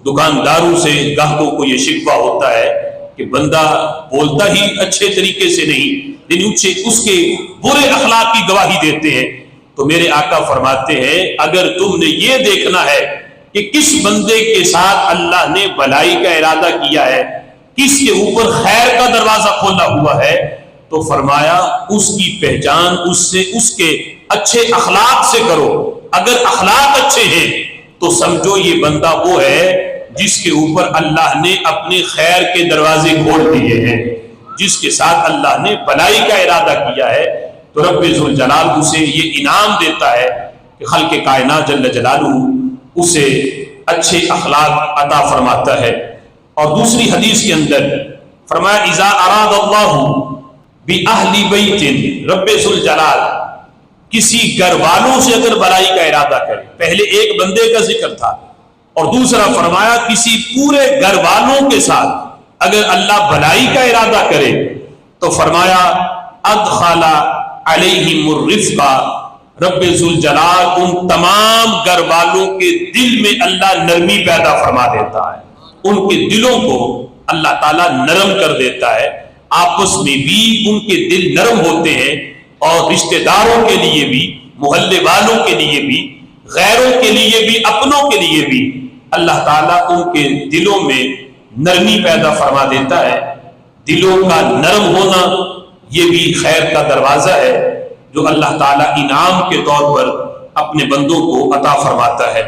دکانداروں سے گاہکوں کو یہ شکوہ ہوتا ہے کہ بندہ بولتا ہی اچھے طریقے سے نہیں، لیکن اس کے برے اخلاق کی گواہی دیتے ہیں۔ تو میرے آقا فرماتے ہیں اگر تم نے یہ دیکھنا ہے کہ کس بندے کے ساتھ اللہ نے بھلائی کا ارادہ کیا ہے، کس کے اوپر خیر کا دروازہ کھولا ہوا ہے، تو فرمایا اس کی پہچان اس کے اچھے اخلاق سے کرو۔ اگر اخلاق اچھے ہیں تو سمجھو یہ بندہ وہ ہے جس کے اوپر اللہ نے اپنے خیر کے دروازے کھول دیے ہیں، جس کے ساتھ اللہ نے بھلائی کا ارادہ کیا ہے۔ تو رب ذوالجلال اسے یہ انعام دیتا ہے کہ خلق کائنات جل جلالہ اسے اچھے اخلاق عطا فرماتا ہے۔ اور دوسری حدیث کے اندر فرمایا اذا اراد اللہ بأہل بیت، رب ذوالجلال کسی گھر والوں سے اگر بھلائی کا ارادہ کرے، پہلے ایک بندے کا ذکر تھا اور دوسرا فرمایا کسی پورے گھر والوں کے ساتھ اگر اللہ بھلائی کا ارادہ کرے تو فرمایا ادخل علیہم الرفق، رب ذوالجلال ان تمام گھر والوں کے دل میں اللہ نرمی پیدا فرما دیتا ہے، ان کے دلوں کو اللہ تعالیٰ نرم کر دیتا ہے، آپس میں بھی ان کے دل نرم ہوتے ہیں، اور رشتہ داروں کے لیے بھی، محلے والوں کے لیے بھی، غیروں کے لیے بھی، اپنوں کے لیے بھی اللہ تعالیٰ ان کے دلوں میں نرمی پیدا فرما دیتا ہے۔ دلوں کا نرم ہونا یہ بھی خیر کا دروازہ ہے جو اللہ تعالیٰ انعام کے طور پر اپنے بندوں کو عطا فرماتا ہے۔